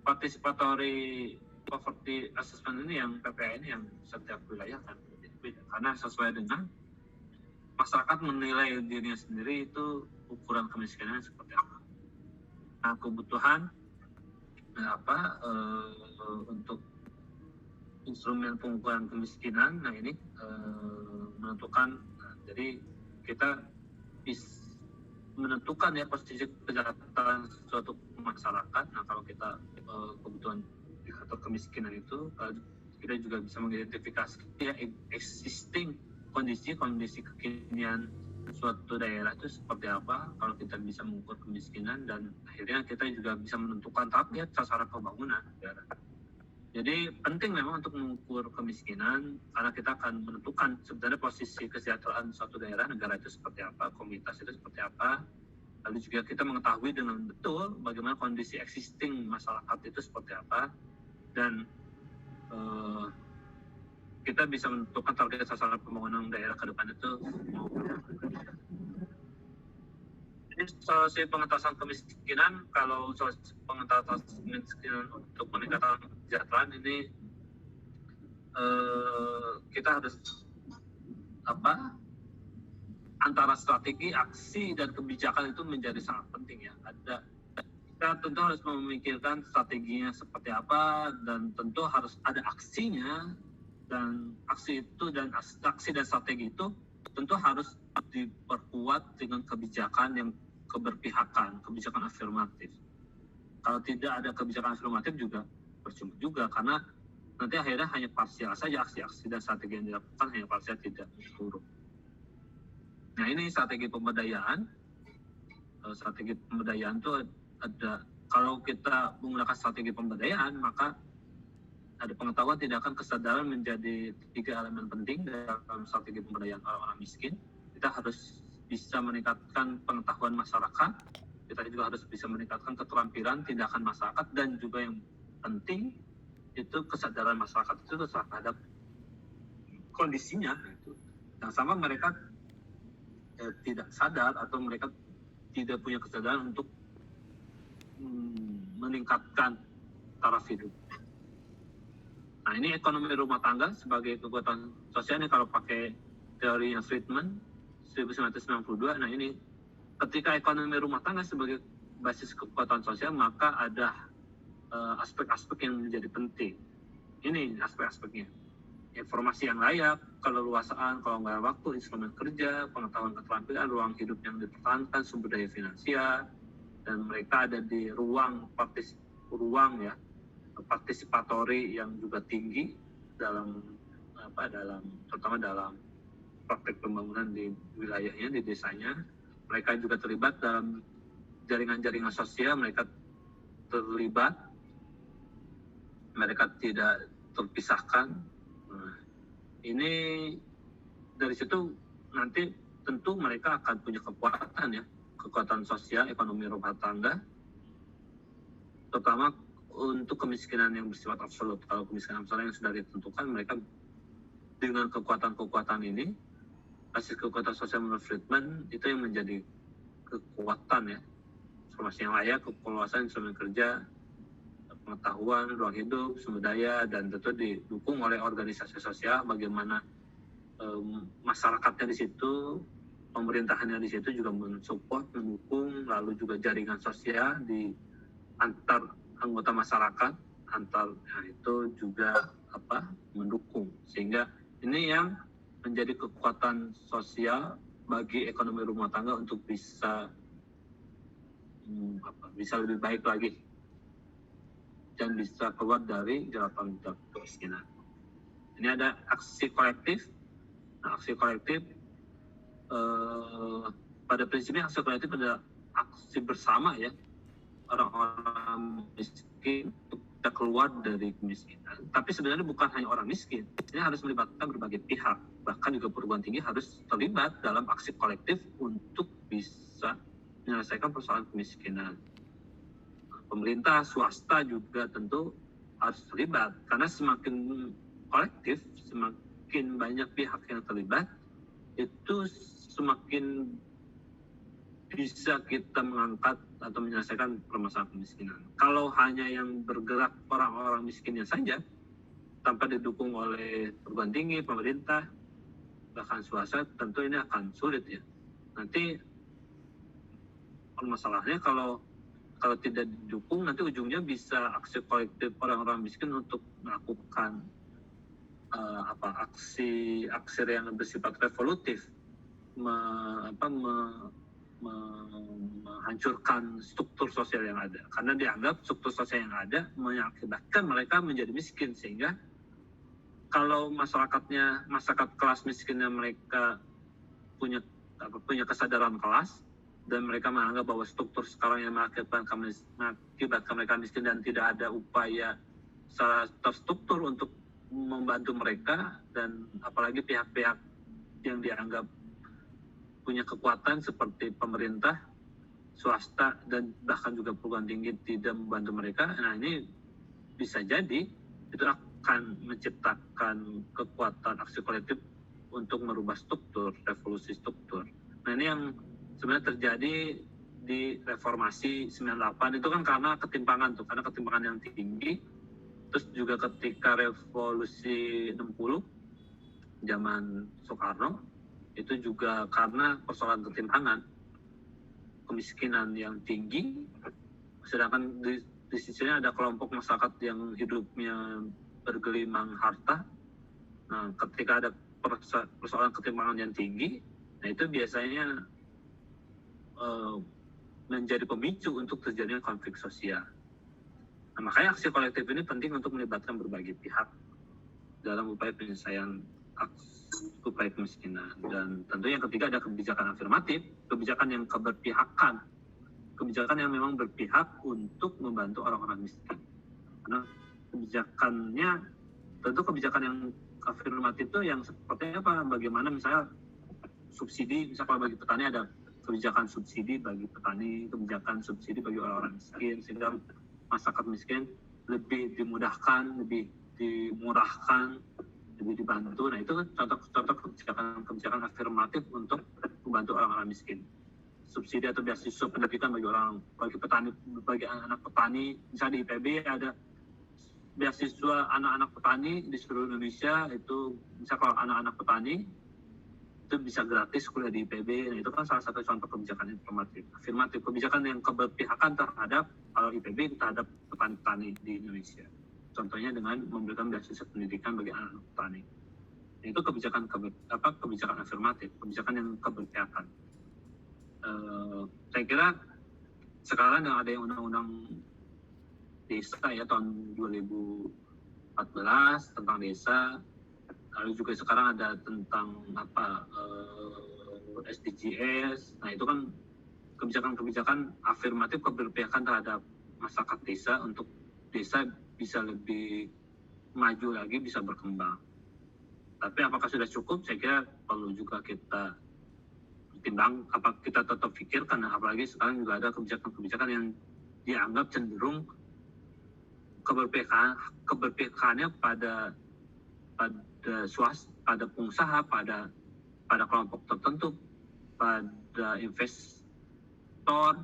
Speaker 1: participatory poverty assessment ini yang PPA ini yang setiap wilayah kan berbeda karena sesuai dengan masyarakat menilai dirinya sendiri itu ukuran kemiskinan seperti apa. Nah kebutuhan untuk instrumen pengukuran kemiskinan, nah ini menentukan, jadi kita menentukan ya posisi kesejahteraan suatu masyarakat. Nah kalau kita kebutuhan indikator kemiskinan itu kita juga bisa mengidentifikasi ya existing kondisi kekinian suatu daerah itu seperti apa kalau kita bisa mengukur kemiskinan, dan akhirnya kita juga bisa menentukan target sasaran pembangunan negara. Jadi penting memang untuk mengukur kemiskinan karena kita akan menentukan sebenarnya posisi kesejahteraan suatu daerah, negara itu seperti apa, komunitas itu seperti apa. Lalu juga kita mengetahui dengan betul bagaimana kondisi existing masyarakat itu seperti apa, dan kita bisa menentukan target sasaran pembangunan daerah ke depan itu mau. Jadi solusi pengentasan kemiskinan, kalau solusi pengentasan kemiskinan untuk peningkatan kesejahteraan ini kita harus antara strategi, aksi, dan kebijakan itu menjadi sangat penting ya. Kita tentu harus memikirkan strateginya seperti apa, dan tentu harus ada aksinya, dan aksi dan strategi itu tentu harus diperkuat dengan kebijakan yang keberpihakan, kebijakan afirmatif. Kalau tidak ada kebijakan afirmatif juga percuma juga, karena nanti akhirnya hanya parsial saja aksi-aksi dan strategi yang dilakukan, hanya parsial, tidak menyeluruh. Nah, ini strategi pemberdayaan. Strategi pemberdayaan itu ada, kalau kita menggunakan strategi pemberdayaan, maka ada pengetahuan, tindakan, kesadaran menjadi 3 elemen penting dalam strategi pemberdayaan orang-orang miskin. Kita harus bisa meningkatkan pengetahuan masyarakat, kita juga harus bisa meningkatkan keterampilan tindakan masyarakat, dan juga yang penting itu kesadaran masyarakat itu terhadap kondisinya. Yang sama mereka tidak sadar atau mereka tidak punya kesadaran untuk meningkatkan taraf hidup. Nah, ini ekonomi rumah tangga sebagai kekuatan sosial ini kalau pakai teorinya Friedman 1992. Nah, ini ketika ekonomi rumah tangga sebagai basis kekuatan sosial, maka ada aspek-aspek yang menjadi penting. Ini aspek-aspeknya: informasi yang layak, keleluasaan, kelonggaran waktu, instrumen kerja, pengetahuan, keterampilan, ruang hidup yang dipertahankan, sumber daya finansial, dan mereka ada di ruang partisipatori yang juga tinggi dalam terutama dalam praktek pembangunan di wilayahnya, di desanya. Mereka juga terlibat dalam jaringan-jaringan sosial, mereka terlibat, mereka tidak terpisahkan. Nah, ini dari situ nanti tentu mereka akan punya kekuatan sosial, ekonomi rumah tangga, terutama untuk kemiskinan yang bersifat absolut. Kalau kemiskinan absolut yang sudah ditentukan, mereka dengan kekuatan ini, basis kekuatan sosial menurut Friedman, itu yang menjadi kekuatan ya. Informasi yang layak, keleluasaan, instrumen kerja, pengetahuan, ruang hidup, sumber daya, dan tentu didukung oleh organisasi sosial. Bagaimana masyarakatnya di situ, pemerintahannya di situ juga mensupport, mendukung, lalu juga jaringan sosial di antar anggota masyarakat, itu juga mendukung, sehingga ini yang menjadi kekuatan sosial bagi ekonomi rumah tangga untuk bisa lebih baik lagi dan bisa keluar dari jeratan kemiskinan. Ini ada aksi kolektif. Nah, aksi kolektif pada prinsipnya aksi kolektif adalah aksi bersama ya, orang-orang miskin untuk kita keluar dari kemiskinan. Tapi sebenarnya bukan hanya orang miskin, ini harus melibatkan berbagai pihak, bahkan juga perguruan tinggi harus terlibat dalam aksi kolektif untuk bisa menyelesaikan persoalan kemiskinan. Pemerintah, swasta juga tentu harus terlibat, karena semakin kolektif, semakin banyak pihak yang terlibat, itu semakin bisa kita mengangkat atau menyelesaikan permasalahan kemiskinan. Kalau hanya yang bergerak orang-orang miskinnya saja, tanpa didukung oleh perguruan tinggi, pemerintah, bahkan swasta, tentu ini akan sulit ya. Nanti permasalahannya kalau tidak didukung, nanti ujungnya bisa aksi kolektif orang-orang miskin untuk melakukan aksi yang bersifat revolutif, menghancurkan struktur sosial yang ada, karena dianggap struktur sosial yang ada mengakibatkan mereka menjadi miskin, sehingga kalau masyarakat kelas miskinnya mereka punya punya kesadaran kelas, dan mereka menganggap bahwa struktur sekarang yang mengakibatkan mereka miskin dan tidak ada upaya secara terstruktur untuk membantu mereka, dan apalagi pihak-pihak yang dianggap punya kekuatan seperti pemerintah, swasta, dan bahkan juga perguruan tinggi tidak membantu mereka. Nah, ini bisa jadi itu akan menciptakan kekuatan aksi kolektif untuk merubah struktur, revolusi struktur. Nah, ini yang sebenarnya terjadi di reformasi 98 itu kan karena ketimpangan yang tinggi. Terus juga ketika revolusi 60 zaman Soekarno itu juga karena persoalan ketimpangan, kemiskinan yang tinggi, sedangkan di sisinya ada kelompok masyarakat yang hidupnya bergelimang harta. Nah, ketika ada persoalan ketimpangan yang tinggi, nah itu biasanya menjadi pemicu untuk terjadinya konflik sosial. Nah, makanya aksi kolektif ini penting untuk melibatkan berbagai pihak dalam upaya penyelesaian upaya kemiskinan. Dan tentu yang ketiga ada kebijakan afirmatif, kebijakan yang keberpihakan, kebijakan yang memang berpihak untuk membantu orang-orang miskin. Karena kebijakannya, tentu kebijakan yang afirmatif itu yang seperti apa? Bagaimana misalnya subsidi, misalnya bagi petani ada kebijakan subsidi bagi petani, kebijakan subsidi bagi orang-orang miskin, sehingga masyarakat miskin lebih dimudahkan, lebih dimurahkan, lebih dibantu. Nah, itu contoh kebijakan afirmatif untuk membantu orang-orang miskin. Subsidi atau beasiswa pendidikan bagi petani, bagi anak-anak petani. Misalnya di IPB ada beasiswa anak-anak petani di seluruh Indonesia. Itu misalnya kalau anak-anak petani itu bisa gratis kuliah di IPB. Nah, itu kan salah satu contoh kebijakan afirmatif, kebijakan yang keberpihakan terhadap kalau IPB terhadap petani-petani di Indonesia. Contohnya dengan memberikan beasiswa pendidikan bagi anak-anak petani. Nah, itu kebijakan afirmatif, kebijakan yang keberpihakan. Saya kira sekarang yang ada yang undang-undang desa ya tahun 2014 tentang desa, lalu juga sekarang ada tentang SDGs. Nah, itu kan kebijakan-kebijakan afirmatif keberpihakan terhadap masyarakat desa untuk desa bisa lebih maju lagi, bisa berkembang. Tapi apakah sudah cukup? Saya kira perlu juga kita timbang, apa kita tetap pikirkan, apalagi sekarang juga ada kebijakan-kebijakan yang dianggap cenderung keberpihakannya pada swasta, pada pengusaha, pada kelompok tertentu, pada investor.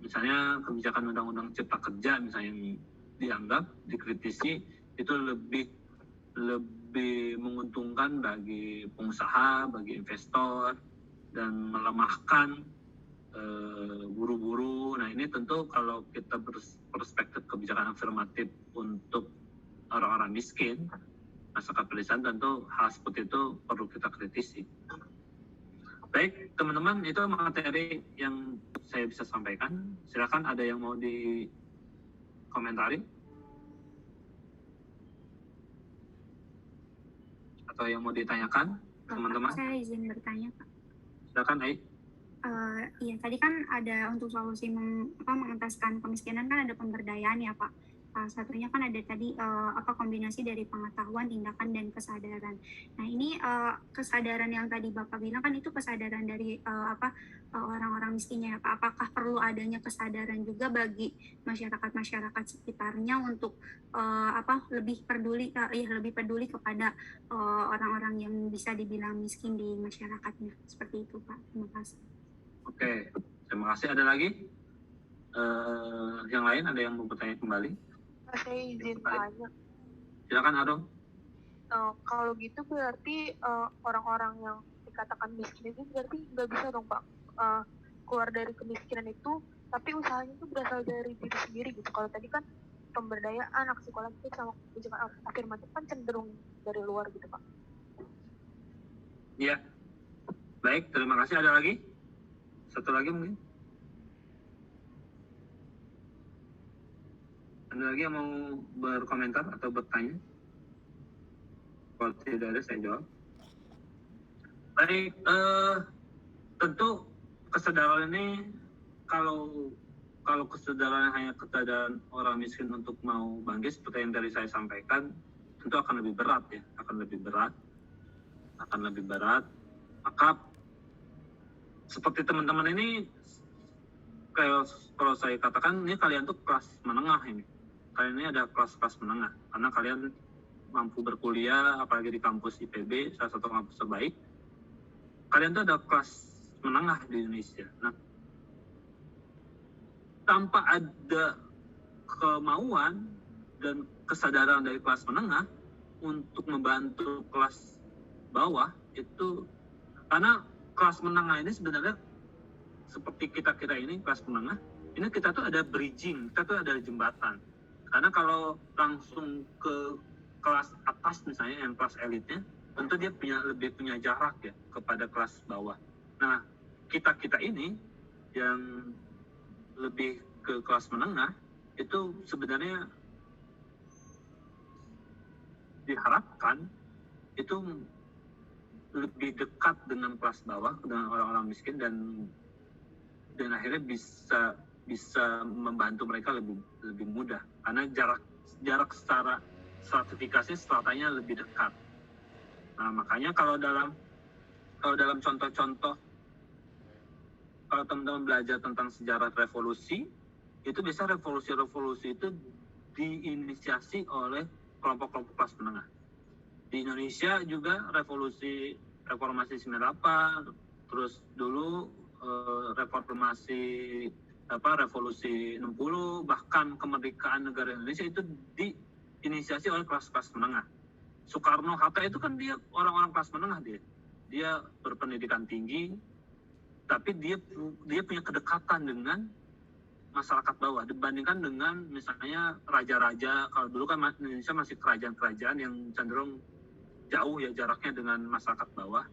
Speaker 1: Misalnya kebijakan undang-undang cipta kerja misalnya yang dianggap dikritisi itu lebih menguntungkan bagi pengusaha, bagi investor, dan melemahkan buru-buru. Nah, ini tentu kalau kita berperspektif kebijakan afirmatif untuk orang-orang miskin, masyarakat pedesaan, tentu hal seperti itu perlu kita kritisi. Baik, teman-teman, itu materi yang saya bisa sampaikan. Silakan ada yang mau dikomentari atau yang mau ditanyakan, teman-teman.
Speaker 3: Saya izin bertanya, Pak.
Speaker 1: Silakan, Ai.
Speaker 3: Iya, tadi kan ada untuk solusi mengentaskan kemiskinan kan ada pemberdayaan ya, Pak. Salah satunya kan ada tadi kombinasi dari pengetahuan, tindakan, dan kesadaran. Nah, ini kesadaran yang tadi Bapak bilang kan itu kesadaran dari orang-orang miskinnya ya, Pak. Apakah perlu adanya kesadaran juga bagi masyarakat sekitarnya untuk lebih peduli kepada orang-orang yang bisa dibilang miskin di masyarakatnya. Seperti itu, Pak. Terima kasih.
Speaker 1: Oke, terima kasih. Ada lagi? Yang lain ada yang mau bertanya kembali?
Speaker 4: Saya izin tanya.
Speaker 1: Silakan, Arum.
Speaker 4: Kalau gitu berarti orang-orang yang dikatakan miskin itu berarti nggak bisa dong, Pak, keluar dari kemiskinan itu, tapi usahanya itu berasal dari diri sendiri gitu. Kalau tadi kan pemberdayaan, aksi kolektif, sama kebijakan afirmatif kan cenderung dari luar gitu, Pak.
Speaker 1: Iya. Baik, terima kasih. Ada lagi? Satu lagi mungkin? Ada lagi yang mau berkomentar atau bertanya? Kalau tidak ada, saya jawab. Baik, tentu kesadaran ini kalau kesadaran hanya kesadaran orang miskin untuk mau bangkit seperti yang tadi saya sampaikan, tentu akan lebih berat ya, akan lebih berat. Maka seperti teman-teman ini, kayak kalau saya katakan ini kalian tuh kelas menengah ini. Kalian ini ada kelas menengah karena kalian mampu berkuliah, apalagi di kampus IPB, salah satu kampus terbaik. Kalian tuh ada kelas menengah di Indonesia. Nah, tanpa ada kemauan dan kesadaran dari kelas menengah untuk membantu kelas bawah itu, karena kelas menengah ini sebenarnya seperti kita ini kelas menengah, ini kita tuh ada bridging, kita tuh ada jembatan. Karena kalau langsung ke kelas atas misalnya yang kelas elitnya, tentu dia lebih punya jarak ya kepada kelas bawah. Nah, kita ini yang lebih ke kelas menengah itu sebenarnya diharapkan itu lebih dekat dengan kelas bawah, dengan orang-orang miskin, dan akhirnya bisa membantu mereka lebih mudah karena jarak secara stratifikasi stratanya lebih dekat. Nah, makanya kalau dalam contoh-contoh, kalau teman-teman belajar tentang sejarah revolusi, itu biasa revolusi itu diinisiasi oleh kelompok-kelompok kelas menengah. Di Indonesia juga reformasi 98, terus dulu revolusi 60, bahkan kemerdekaan negara Indonesia itu diinisiasi oleh kelas-kelas menengah. Soekarno, Hatta itu kan dia orang-orang kelas menengah, dia berpendidikan tinggi, tapi dia punya kedekatan dengan masyarakat bawah dibandingkan dengan misalnya raja-raja. Kalau dulu kan Indonesia masih kerajaan-kerajaan yang cenderung jauh ya jaraknya dengan masyarakat bawah.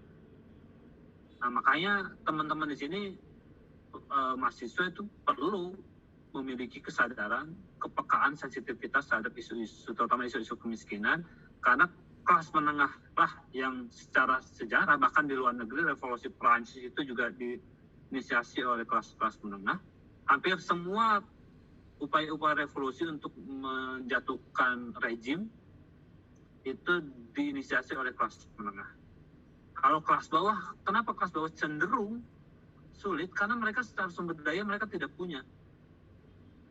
Speaker 1: Nah, makanya teman-teman di sini mahasiswa itu perlu memiliki kesadaran, kepekaan, sensitivitas terhadap isu-isu, terutama isu-isu kemiskinan, karena kelas menengah lah yang secara sejarah bahkan di luar negeri revolusi Perancis itu juga diinisiasi oleh kelas-kelas menengah. Hampir semua upaya-upaya revolusi untuk menjatuhkan rejim itu diinisiasi oleh kelas menengah. Kalau kelas bawah, kenapa kelas bawah cenderung sulit? Karena mereka secara sumber daya mereka tidak punya.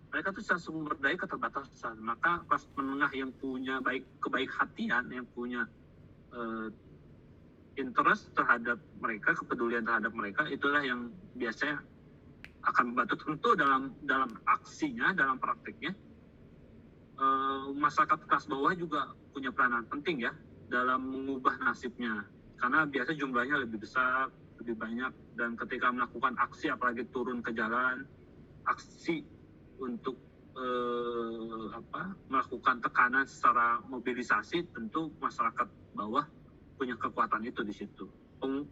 Speaker 1: Mereka tuh secara sumber daya keterbatasan. Maka kelas menengah yang punya kebaik-hatian, yang punya interest terhadap mereka, kepedulian terhadap mereka, itulah yang biasanya akan membantu. Tentu dalam aksinya, dalam praktiknya, masyarakat kelas bawah juga punya peranan penting ya dalam mengubah nasibnya. Karena biasa jumlahnya lebih besar, lebih banyak, dan ketika melakukan aksi, apalagi turun ke jalan, aksi untuk melakukan tekanan secara mobilisasi, tentu masyarakat bawah punya kekuatan itu di situ.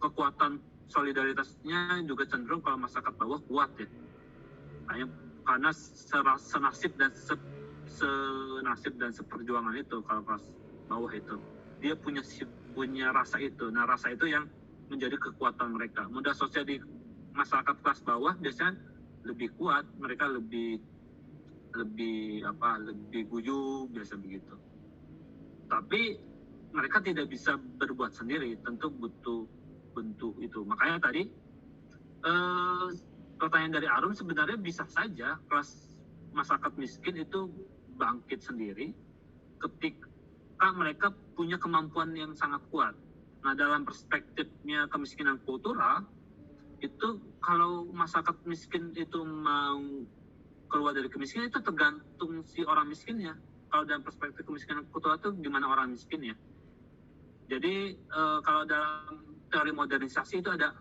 Speaker 1: Kekuatan solidaritasnya juga cenderung kalau masyarakat bawah kuat ya. Karena senasib dan seperjuangan itu kalau kelas bawah itu. Dia punya rasa itu. Nah, rasa itu yang menjadi kekuatan mereka. Modal sosial di masyarakat kelas bawah biasanya lebih kuat, mereka lebih guyup, biasa begitu. Tapi mereka tidak bisa berbuat sendiri, tentu butuh bentuk itu. Makanya tadi pertanyaan dari Arum, sebenarnya bisa saja kelas masyarakat miskin itu bangkit sendiri ketika mereka punya kemampuan yang sangat kuat. Nah, dalam perspektifnya kemiskinan kultural, itu kalau masyarakat miskin itu mau keluar dari kemiskinan, itu tergantung si orang miskinnya. Kalau dalam perspektif kemiskinan kultural itu gimana orang miskinnya. Jadi kalau dalam teori modernisasi itu ada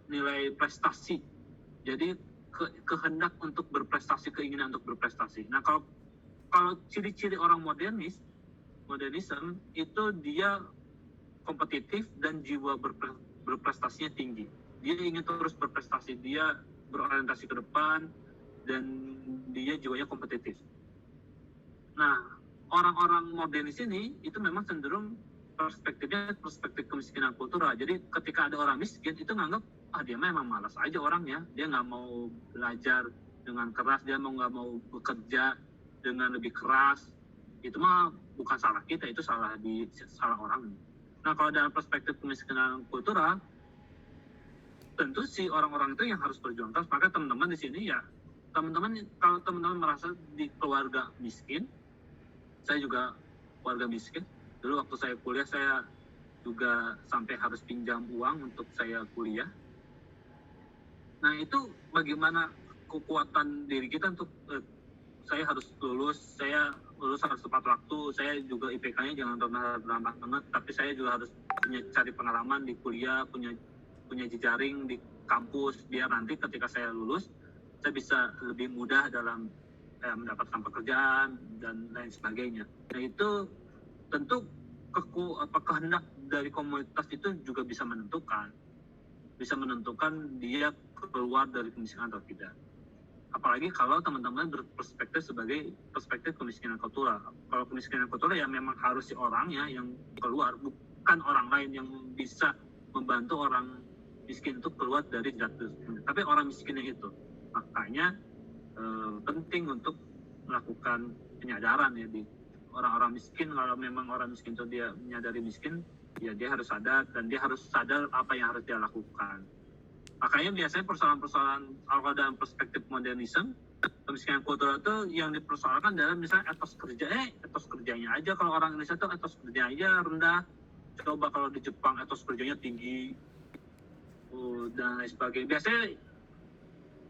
Speaker 1: nilai prestasi. Jadi kehendak untuk berprestasi, keinginan untuk berprestasi. Nah, kalau ciri-ciri orang modernisme itu dia kompetitif dan jiwa berprestasinya tinggi. Dia ingin terus berprestasi, dia berorientasi ke depan, dan dia jiwanya kompetitif. Nah, orang-orang modernis ini itu memang cenderung perspektifnya perspektif kemiskinan kultural. Jadi ketika ada orang miskin itu nganggap dia memang malas aja orangnya, dia nggak mau belajar dengan keras, dia nggak mau bekerja dengan lebih keras. Itu mah bukan salah kita, itu salah orang. Nah kalau dalam perspektif kemiskinan kultural, tentu si orang-orang itu yang harus berjuang keras. Maka teman-teman di sini ya, kalau teman-teman merasa di keluarga miskin, saya juga keluarga miskin. Dulu waktu saya kuliah, saya juga sampai harus pinjam uang untuk saya kuliah. Nah itu bagaimana kekuatan diri kita untuk saya harus lulus harus tepat waktu, saya juga IPK-nya jangan rendah banget, tapi saya juga harus cari pengalaman di kuliah, punya jejaring di kampus, biar nanti ketika saya lulus, saya bisa lebih mudah dalam mendapatkan pekerjaan dan lain sebagainya. Nah itu tentu kehendak dari komunitas itu juga bisa menentukan dia keluar dari kemiskinan atau tidak. Apalagi kalau teman-teman berperspektif sebagai perspektif kemiskinan kultural. Kalau kemiskinan kultural ya memang harus si orangnya yang keluar, bukan orang lain yang bisa membantu orang miskin itu keluar dari jatuh. Tapi orang miskinnya itu. Makanya penting untuk melakukan penyadaran ya di orang-orang miskin. Kalau memang orang miskin itu dia menyadari miskin, ya dia harus sadar, dan dia harus sadar apa yang harus dia lakukan. Makanya biasanya persoalan-persoalan kalau dalam perspektif modernisme, kemiskinan kultural itu yang dipersoalkan dalam misalnya etos kerjanya aja. Kalau orang Indonesia itu etos kerjanya aja rendah. Coba kalau di Jepang etos kerjanya tinggi dan lain sebagainya.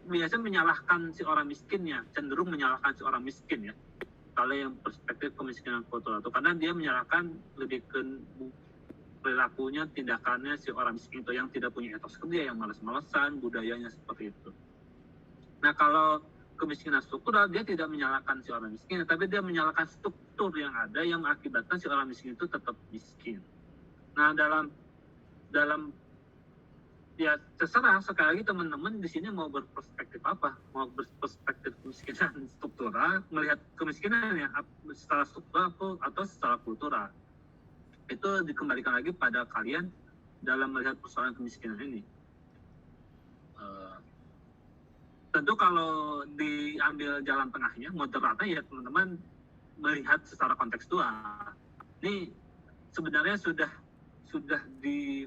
Speaker 1: Biasanya menyalahkan si orang miskinnya, cenderung menyalahkan si orang miskin ya. Kalau yang perspektif kemiskinan kultural itu, karena dia menyalahkan lebih ke perilakunya, tindakannya si orang miskin itu yang tidak punya etos kerja, yang malas-malasan, budayanya seperti itu. Nah kalau kemiskinan struktural, dia tidak menyalahkan si orang miskin, tapi dia menyalahkan struktur yang ada yang mengakibatkan si orang miskin itu tetap miskin. Nah dalam ya terserah, sekali lagi teman-teman di sini mau berperspektif apa, mau berperspektif kemiskinan struktural, melihat kemiskinan ya secara struktural atau secara kultural. Itu dikembalikan lagi pada kalian dalam melihat persoalan kemiskinan ini. Tentu kalau diambil jalan tengahnya, moderatnya ya teman-teman melihat secara kontekstual. Ini sebenarnya sudah di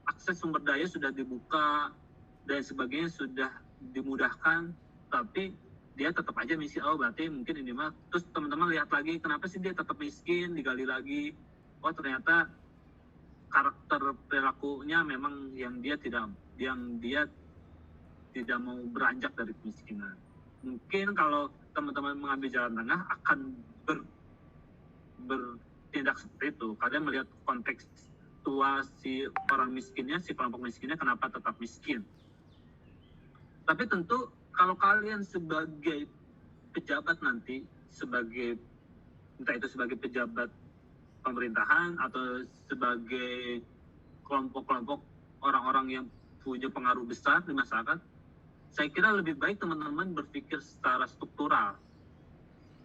Speaker 1: akses sumber daya sudah dibuka dan sebagainya sudah dimudahkan, tapi dia tetap aja miskin. Berarti mungkin ini mah. Terus teman-teman lihat lagi, kenapa sih dia tetap miskin, digali lagi. Ternyata karakter perilakunya memang yang dia tidak mau beranjak dari kemiskinan. Mungkin kalau teman-teman mengambil jalan tengah akan bertindak seperti itu. Kalian melihat konteks tua si orang miskinnya, si kelompok miskinnya kenapa tetap miskin. Tapi tentu kalau kalian sebagai pejabat nanti, entah itu sebagai pejabat pemerintahan atau sebagai kelompok-kelompok orang-orang yang punya pengaruh besar di masyarakat, saya kira lebih baik teman-teman berpikir secara struktural.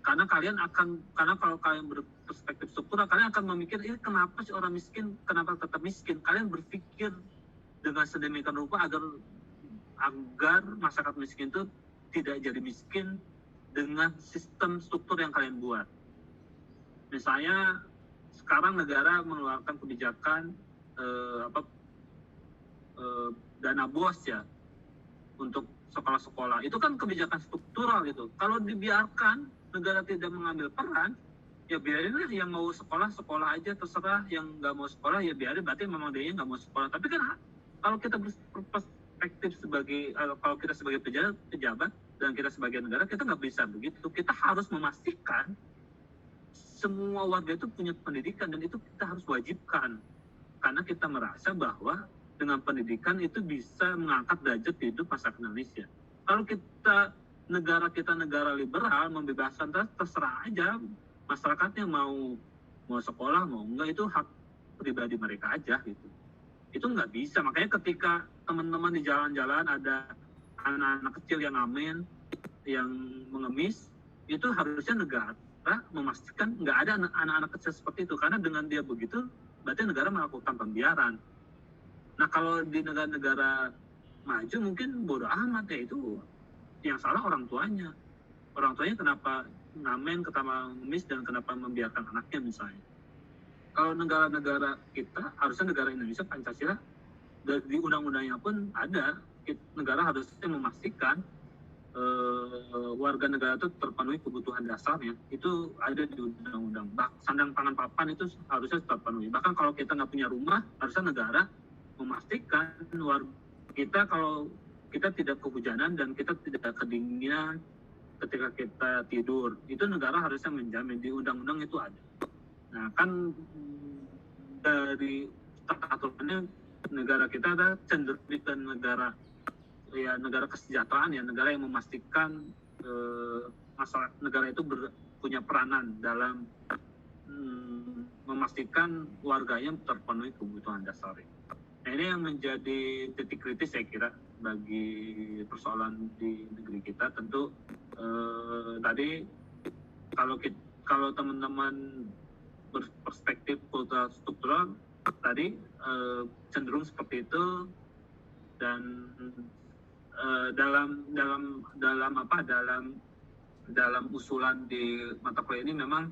Speaker 1: Karena kalau kalian berperspektif struktural, kalian akan memikir, kenapa sih orang miskin, kenapa tetap miskin? Kalian berpikir dengan sedemikian rupa agar masyarakat miskin itu tidak jadi miskin dengan sistem struktur yang kalian buat. Misalnya sekarang negara mengeluarkan kebijakan dana BOS ya untuk sekolah-sekolah. Itu kan kebijakan struktural itu. Kalau dibiarkan negara tidak mengambil peran, ya biarinlah yang mau sekolah aja, terserah. Yang nggak mau sekolah ya biarin, berarti memang dia nggak mau sekolah. Tapi kan kalau kita berperspektif kalau kita sebagai pejabat dan kita sebagai negara, kita nggak bisa begitu. Kita harus memastikan semua warga itu punya pendidikan, dan itu kita harus wajibkan. Karena kita merasa bahwa dengan pendidikan itu bisa mengangkat derajat hidup masyarakat Indonesia. Kalau kita negara liberal, membebaskan, terserah aja masyarakatnya mau sekolah mau enggak, itu hak pribadi mereka aja gitu. Itu nggak bisa. Makanya ketika teman-teman di jalan-jalan ada anak-anak kecil yang ngamen, yang mengemis, itu harusnya memastikan nggak ada anak-anak kecil seperti itu, karena dengan dia begitu berarti negara melakukan pembiaran. Nah kalau di negara-negara maju mungkin bodoh amat ya, itu yang salah orang tuanya kenapa ngamen, kenapa ngemis, dan kenapa membiarkan anaknya misalnya. Kalau negara-negara kita, harusnya negara Indonesia Pancasila di undang-undangnya pun ada, negara harusnya memastikan warga negara itu terpenuhi kebutuhan dasarnya, itu ada di undang-undang. Sandang pangan papan itu harusnya terpenuhi. Bahkan kalau kita nggak punya rumah, harusnya negara memastikan warga kita, kalau kita tidak kehujanan dan kita tidak kedinginan ketika kita tidur, itu negara harusnya menjamin, di undang-undang itu ada. Nah kan dari aturannya negara kita ada cenderung ke negara kesejahteraan ya, negara yang memastikan masalah negara itu punya peranan dalam memastikan warganya terpenuhi kebutuhan dasar. Nah ini yang menjadi titik kritis saya kira bagi persoalan di negeri kita. Tentu tadi kalau teman-teman berperspektif kultural struktural tadi cenderung seperti itu, dan dalam usulan di mata kuliah ini memang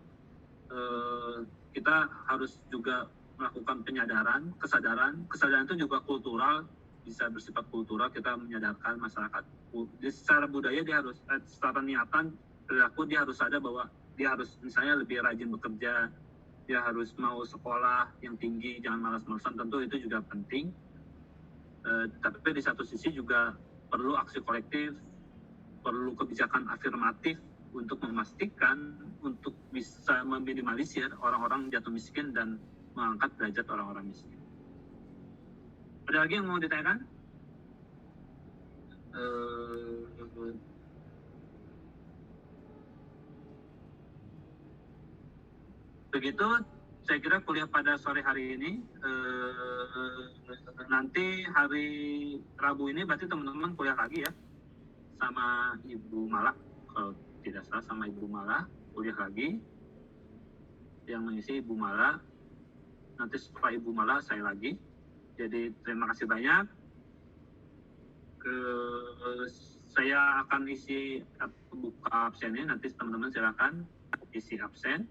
Speaker 1: kita harus juga melakukan kesadaran itu juga kultural, bisa bersifat kultural. Kita menyadarkan masyarakat secara budaya, dia harus secara niatan perilaku, dia harus sadar bahwa dia harus misalnya lebih rajin bekerja, dia harus mau sekolah yang tinggi, jangan malas-malasan. Tentu itu juga penting, tapi di satu sisi juga perlu aksi kolektif, perlu kebijakan afirmatif untuk memastikan, untuk bisa meminimalisir orang-orang jatuh miskin dan mengangkat derajat orang-orang miskin. Ada lagi yang mau ditanyakan? Begitu saya kira kuliah pada sore hari ini. Nanti hari Rabu ini berarti teman-teman kuliah lagi ya sama Ibu Mala, kalau tidak salah sama Ibu Mala kuliah lagi, yang mengisi Ibu Mala. Nanti setelah Ibu Mala saya lagi. Jadi terima kasih banyak. Saya akan isi buka absennya, nanti teman-teman silakan isi absen.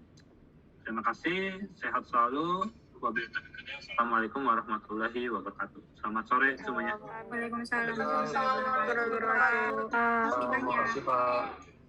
Speaker 1: Terima kasih, sehat selalu. Assalamualaikum warahmatullahi wabarakatuh. Selamat sore semuanya.
Speaker 3: Waalaikumsalam warahmatullahi wabarakatuh. Terima kasih banyak.
Speaker 5: Terima kasih Pak.